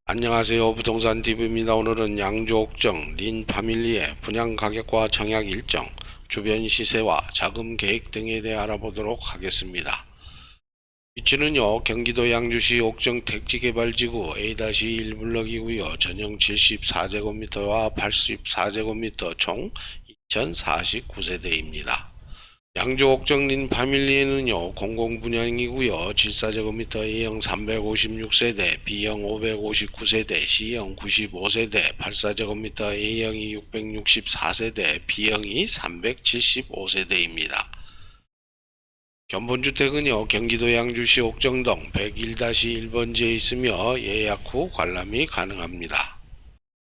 안녕하세요. 부동산TV입니다. 오늘은 양주 옥정 린파밀리의 분양 가격과 청약 일정, 주변 시세와 자금 계획 등에 대해 알아보도록 하겠습니다. 위치는요, 경기도 양주시 옥정 택지개발지구 A-1블럭이고요. 전용 74제곱미터와 84제곱미터 총 2049세대입니다. 양주 옥정린 파밀리에는요, 공공분양이고요. 74제곱미터 A형 356세대, B형 559세대, C형 95세대, 84제곱미터 A형이 664세대, B형이 375세대입니다. 견본주택은요, 경기도 양주시 옥정동 101-1번지에 있으며 예약 후 관람이 가능합니다.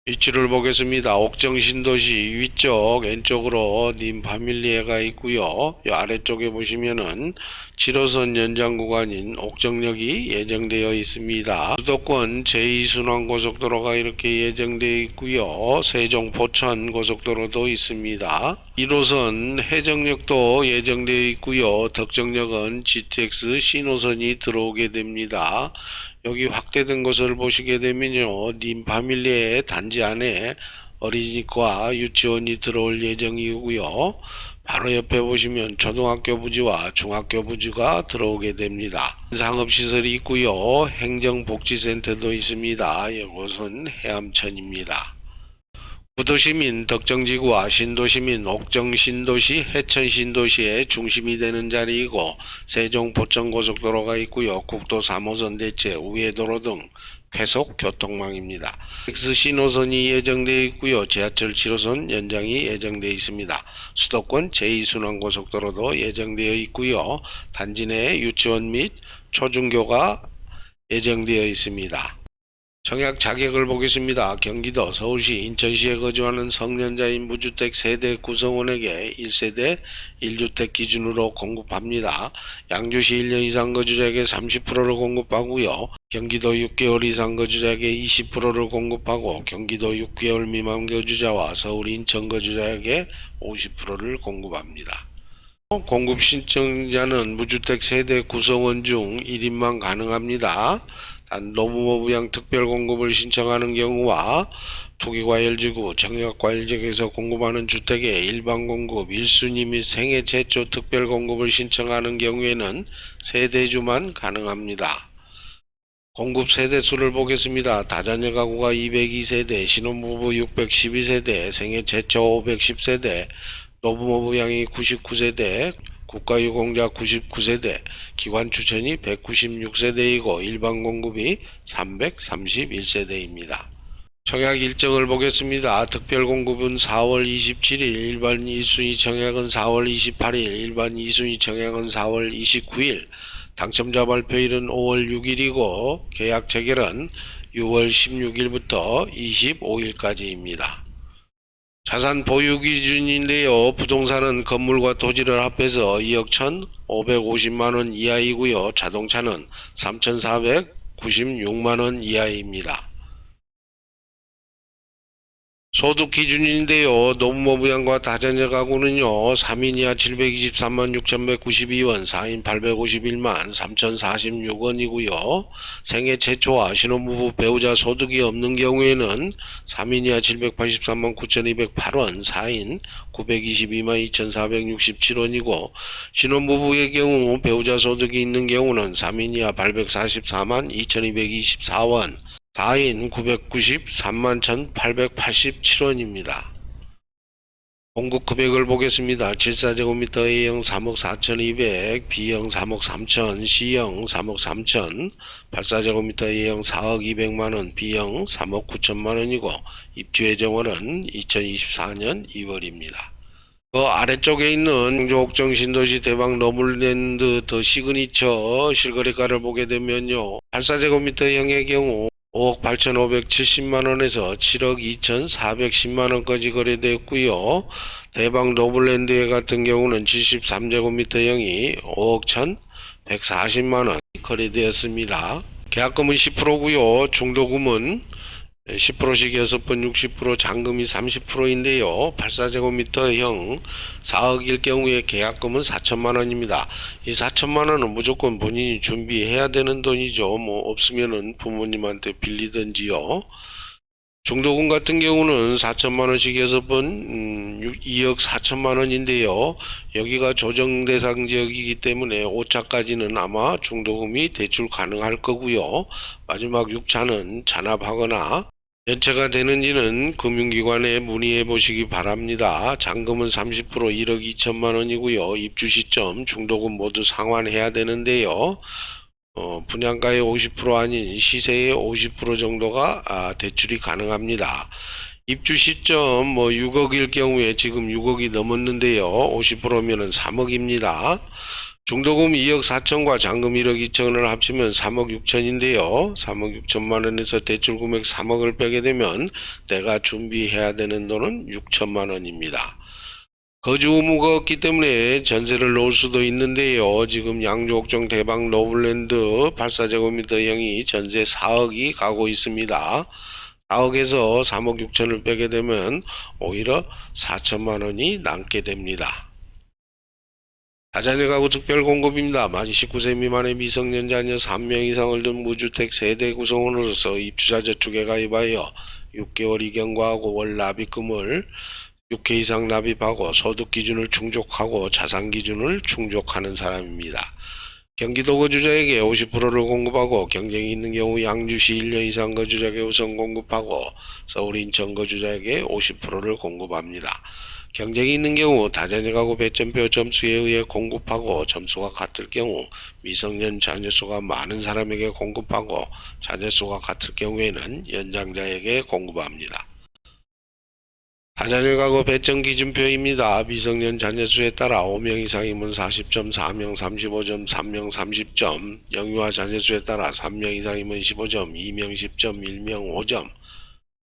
위치를 보겠습니다. 옥정 신도시 위쪽 왼쪽으로 린파밀리에가 있고요. 이 아래쪽에 보시면은 7호선 연장 구간인 옥정역이 예정되어 있습니다. 수도권 제2순환고속도로가 이렇게 예정되어 있고요. 세종 포천 고속도로도 있습니다. 1호선 해정역도 예정되어 있고요. 덕정역은 GTX 신호선이 들어오게 됩니다. 여기 확대된 것을 보시게 되면요, 린파밀리의 단지 안에 어린이집과 유치원이 들어올 예정이고요. 바로 옆에 보시면 초등학교 부지와 중학교 부지가 들어오게 됩니다. 상업시설이 있고요. 행정복지센터도 있습니다. 이곳은 해암천입니다. 구도시민 덕정지구와 신도시민 옥정신도시 해천신도시의 중심이 되는 자리이고, 세종포천고속도로가 있고요. 국도 3호선 대체 우회도로 등 쾌속 교통망입니다. X신호선이 예정되어 있고요. 지하철 7호선 연장이 예정되어 있습니다. 수도권 제2순환고속도로도 예정되어 있고요. 단지 내 유치원 및 초중교가 예정되어 있습니다. 청약 자격을 보겠습니다. 경기도, 서울시, 인천시에 거주하는 성년자인 무주택 세대 구성원에게 1세대 1주택 기준으로 공급합니다. 양주시 1년 이상 거주자에게 30%를 공급하고요. 경기도 6개월 이상 거주자에게 20%를 공급하고, 경기도 6개월 미만 거주자와 서울, 인천 거주자에게 50%를 공급합니다. 공급 신청자는 무주택 세대 구성원 중 1인만 가능합니다. 단 노무부양 특별공급을 신청하는 경우와 투기과열지구, 정약과열지구에서 공급하는 주택의 일반공급 1순위 및 생애 최초 특별공급을 신청하는 경우에는 세대주만 가능합니다. 공급 세대수를 보겠습니다. 다자녀 가구가 202세대, 신혼부부 612세대, 생애 최초 510세대, 노부모부양이 99세대, 국가유공자 99세대, 기관 추천이 196세대이고 일반 공급이 331세대입니다. 청약 일정을 보겠습니다. 특별 공급은 4월 27일, 일반 1순위 청약은 4월 28일, 일반 2순위 청약은 4월 29일, 당첨자 발표일은 5월 6일이고 계약 체결은 6월 16일부터 25일까지입니다. 자산 보유 기준인데요. 부동산은 건물과 토지를 합해서 2억 1,550만원 이하이고요. 자동차는 3,496만원 이하입니다. 소득 기준인데요. 노부모부양과 다자녀 가구는요. 3인 이하 723만 6,192원, 4인 851만 3,046원이고요. 생애 최초와 신혼부부 배우자 소득이 없는 경우에는 3인 이하 783만 9,208원, 4인 922만 2,467원이고, 신혼부부의 경우 배우자 소득이 있는 경우는 3인 이하 844만 2,224원, 4인 993만 1,887원입니다. 공급 금액을 보겠습니다. 74제곱미터 A형 3억 4,200, B형 3억 3천, C형 3억 3천, 84제곱미터 A형 4억 200만원, B형 3억 9천만원이고, 입주 예정월은 2024년 2월입니다. 그 아래쪽에 있는 양주 옥정 신도시 대박 너블랜드 더 시그니처 실거래가를 보게 되면요. 84제곱미터형의 경우 5억 8,570만원에서 7억 2,410만원까지 거래되었고요. 대박 노블랜드 같은 경우는 73제곱미터형이 5억 1,140만원 거래되었습니다. 계약금은 10%고요. 중도금은 10%씩 6번 60% 잔금이 30%인데요. 84제곱미터형 4억일 경우에 계약금은 4천만 원입니다. 이 4천만 원은 무조건 본인이 준비해야 되는 돈이죠. 뭐 없으면은 부모님한테 빌리든지요. 중도금 같은 경우는 4천만 원씩 6번 2억 4천만 원인데요. 여기가 조정 대상 지역이기 때문에 5차까지는 아마 중도금이 대출 가능할 거고요. 마지막 6차는 잔압하거나 연체가 되는지는 금융기관에 문의해 보시기 바랍니다. 잔금은 30% 1억 2천만 원이고요. 입주 시점 중도금 모두 상환해야 되는데요. 분양가의 50% 아닌 시세의 50% 정도가 대출이 가능합니다. 입주 시점 뭐 6억일 경우에 지금 6억이 넘었는데요. 50%면은 3억입니다. 중도금 2억 4천과 잔금 1억 2천을 합치면 3억 6천인데요. 3억 6천만 원에서 대출 금액 3억을 빼게 되면 내가 준비해야 되는 돈은 6천만 원입니다. 거주 의무가 없기 때문에 전세를 놓을 수도 있는데요. 지금 양주 옥정 대박 노블랜드 84제곱미터형이 전세 4억이 가고 있습니다. 4억에서 3억 6천을 빼게 되면 오히려 4천만 원이 남게 됩니다. 다자녀 가구 특별 공급입니다. 만 19세 미만의 미성년 자녀 3명 이상을 둔 무주택 세대 구성원으로서 입주자 저축에 가입하여 6개월 이경과하고 월 납입금을 6회 이상 납입하고 소득 기준을 충족하고 자산 기준을 충족하는 사람입니다. 경기도 거주자에게 50%를 공급하고 경쟁이 있는 경우 양주시 1년 이상 거주자에게 우선 공급하고 서울 인천 거주자에게 50%를 공급합니다. 경쟁이 있는 경우 다자녀 가구 배점표 점수에 의해 공급하고 점수가 같을 경우 미성년 자녀수가 많은 사람에게 공급하고 자녀수가 같을 경우에는 연장자에게 공급합니다. 다자녀 가구 배점 기준표입니다. 미성년 자녀수에 따라 5명 이상이면 40점, 4명 35점, 3명 30점, 영유아 자녀수에 따라 3명 이상이면 15점, 2명 10점, 1명 5점,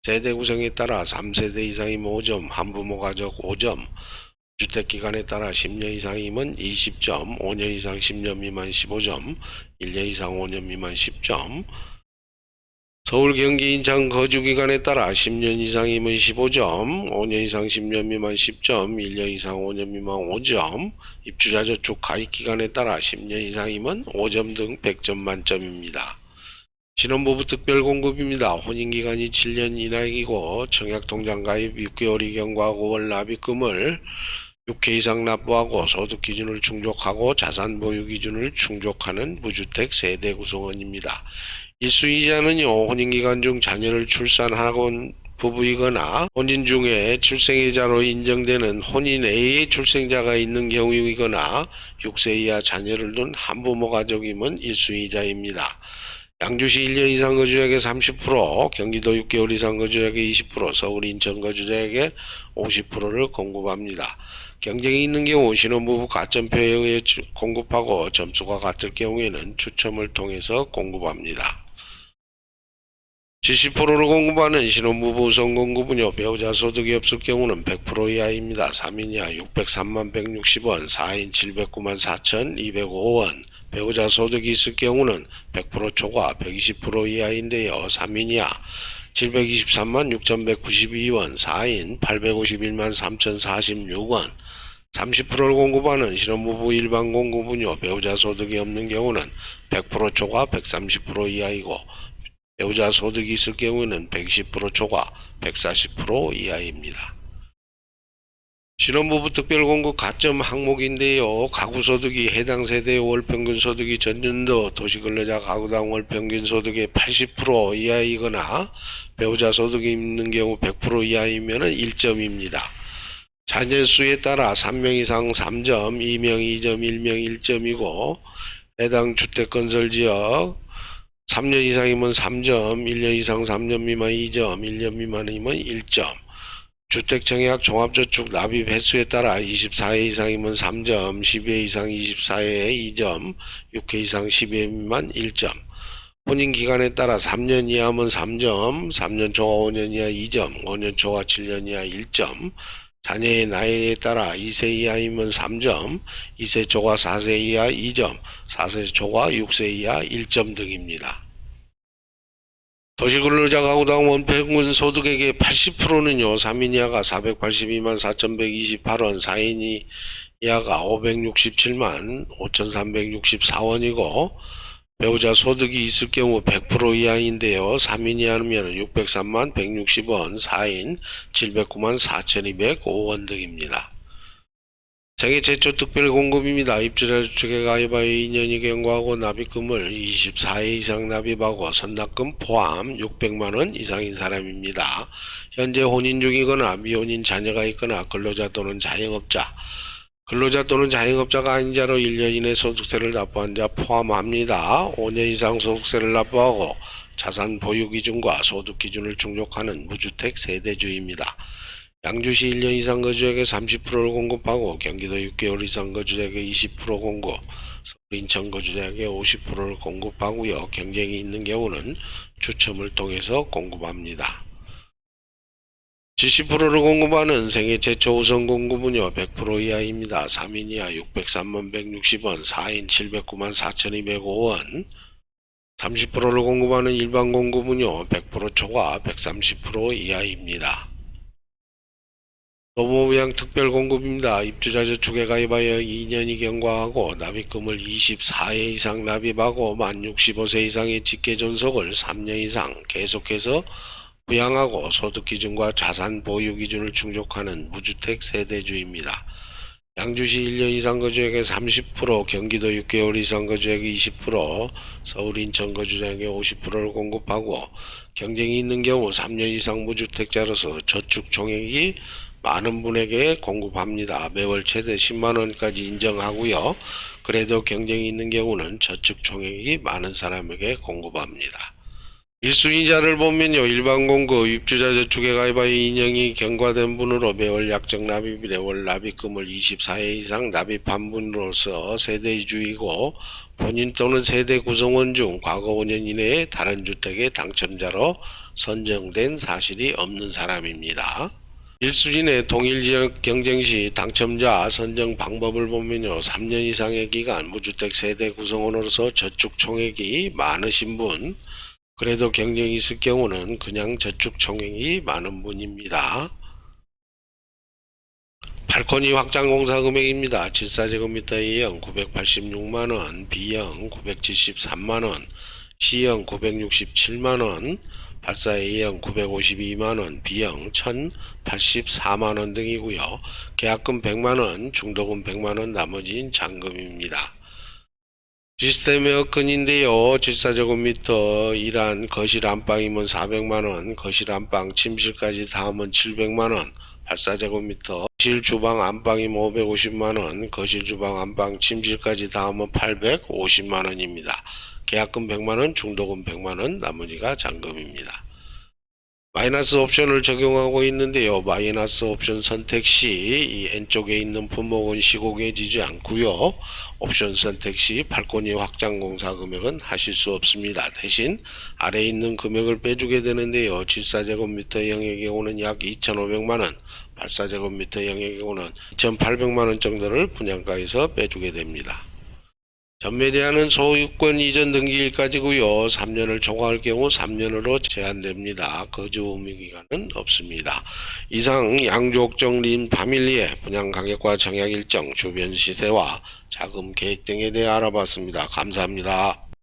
세대 구성에 따라 3세대 이상이면 5점, 한부모 가족 5점, 주택기간에 따라 10년 이상이면 20점, 5년 이상 10년 미만 15점, 1년 이상 5년 미만 10점, 서울, 경기, 인천 거주기간에 따라 10년 이상이면 15점, 5년 이상 10년 미만 10점, 1년 이상 5년 미만 5점, 입주자 저축 가입기간에 따라 10년 이상이면 5점 등 100점 만점입니다. 신혼부부 특별공급입니다. 혼인기간이 7년 이상이고 청약통장 가입 6개월 이경과하고 월 납입금을 6회 이상 납부하고 소득 기준을 충족하고 자산 보유 기준을 충족하는 무주택 세대 구성원입니다. 일수이자는요, 혼인기간 중 자녀를 출산하곤 부부이거나 혼인 중에 출생이자로 인정되는 혼인 A의 출생자가 있는 경우이거나 6세 이하 자녀를 둔 한부모 가족이면 일수이자입니다. 양주시 1년 이상 거주자에게 30%, 경기도 6개월 이상 거주자에게 20%, 서울 인천 거주자에게 50%를 공급합니다. 경쟁이 있는 경우 신혼부부 가점표에 의해 공급하고 점수가 같을 경우에는 추첨을 통해서 공급합니다. 70%를 공급하는 신혼부부 우선 공급은요, 배우자 소득이 없을 경우는 100% 이하입니다. 3인 이하 603만 160원, 4인 709만 4,205원, 배우자 소득이 있을 경우는 100% 초과 120% 이하인데요. 3인 이하 723만 6,192원, 4인 851만 3,046원, 30%를 공급하는 신혼부부 일반 공급은요, 배우자 소득이 없는 경우는 100% 초과 130% 이하이고 배우자 소득이 있을 경우는 120% 초과 140% 이하입니다. 신혼부부 특별공급 가점 항목인데요. 가구소득이 해당 세대의 월평균 소득이 전년도 도시근로자 가구당 월평균 소득의 80% 이하이거나 배우자 소득이 있는 경우 100% 이하이면 1점입니다. 자녀수에 따라 3명 이상 3점, 2명 2점, 1명 1점이고 해당 주택건설지역 3년 이상이면 3점, 1년 이상 3년 미만 2점, 1년 미만이면 1점. 주택청약 종합저축 납입 횟수에 따라 24회 이상이면 3점, 10회 이상 24회에 2점, 6회 이상 10회 미만 1점. 혼인기간에 따라 3년 이하면 3점, 3년 초과 5년 이하 2점, 5년 초과 7년 이하 1점. 자녀의 나이에 따라 2세 이하이면 3점, 2세 초과 4세 이하 2점, 4세 초과 6세 이하 1점 등입니다. 도시근로자 가구당 원평균 소득액의 80%는요, 3인 이하가 482만 4,128원, 4인 이하가 567만 5,364원이고, 배우자 소득이 있을 경우 100% 이하인데요. 3인 이하면 603만 160원, 4인 709만 4,205원 등입니다. 생애 최초 특별 공급입니다. 입주자 주택에 가입하여 2년이 경과하고 납입금을 24회 이상 납입하고 선납금 포함 600만원 이상인 사람입니다. 현재 혼인 중이거나 미혼인 자녀가 있거나 근로자 또는 자영업자, 근로자 또는 자영업자가 아닌 자로 1년 이내 소득세를 납부한 자 포함합니다. 5년 이상 소득세를 납부하고 자산 보유 기준과 소득 기준을 충족하는 무주택 세대주입니다. 양주시 1년 이상 거주자에게 30%를 공급하고 경기도 6개월 이상 거주자에게 20% 공급, 서울 인천 거주자에게 50%를 공급하고요. 경쟁이 있는 경우는 추첨을 통해서 공급합니다. 70%를 공급하는 생애 최초 우선 공급은요 100% 이하입니다. 3인 이하 603만 160원, 4인 709만 4,205원. 30%를 공급하는 일반 공급은요 100% 초과 130% 이하입니다. 노무부양 특별 공급입니다. 입주자 저축에 가입하여 2년이 경과하고 납입금을 24회 이상 납입하고 만 65세 이상의 직계 존속을 3년 이상 계속해서 부양하고 소득 기준과 자산 보유 기준을 충족하는 무주택 세대주입니다. 양주시 1년 이상 거주자에게 30%, 경기도 6개월 이상 거주자에게 20%, 서울 인천 거주자에게 50%를 공급하고 경쟁이 있는 경우 3년 이상 무주택자로서 저축 총액이 많은 분에게 공급합니다. 매월 최대 10만원까지 인정하고요. 그래도 경쟁이 있는 경우는 저축 총액이 많은 사람에게 공급합니다. 1순위자를 보면요. 일반 공급, 입주자 저축에 가입하여 2년이 경과된 분으로 매월 약정 납입일에 월 납입금을 24회 이상 납입한 분으로서 세대주이고 본인 또는 세대 구성원 중 과거 5년 이내에 다른 주택의 당첨자로 선정된 사실이 없는 사람입니다. 1순위의 동일 지역 경쟁 시 당첨자 선정 방법을 보면요. 3년 이상의 기간 무주택 세대 구성원으로서 저축 총액이 많으신 분, 그래도 경쟁이 있을 경우는 그냥 저축 총액이 많은 분입니다. 발코니 확장 공사 금액입니다. 74제곱미터 A형 986만원, B형 973만원, C형 967만원, 발사 A형 952만원, B형 1084만원 등이고요. 계약금 100만원, 중도금 100만원, 나머지는 잔금입니다. 시스템 에어컨인데요. 74제곱미터 일한 거실 안방이면 400만원, 거실 안방 침실까지 다 하면 700만원, 84제곱미터 거실 주방 안방이면 550만원, 거실 주방 안방 침실까지 다 하면 850만원입니다. 계약금 100만원, 중도금 100만원, 나머지가 잔금입니다. 마이너스 옵션을 적용하고 있는데요. 마이너스 옵션 선택 시 이 N쪽에 있는 품목은 시공해지지 않고요. 옵션 선택 시 발코니 확장 공사 금액은 하실 수 없습니다. 대신 아래에 있는 금액을 빼주게 되는데요. 74제곱미터형의 경우는 약 2,500만원, 84제곱미터형의 경우는 2,800만원 정도를 분양가에서 빼주게 됩니다. 전매대하는 소유권 이전 등기일까지고요. 3년을 초과할 경우 3년으로 제한됩니다. 거주 의무 기간은 없습니다. 이상 양주옥정 림 파밀리의 분양 가격과 청약 일정, 주변 시세와 자금 계획 등에 대해 알아봤습니다. 감사합니다.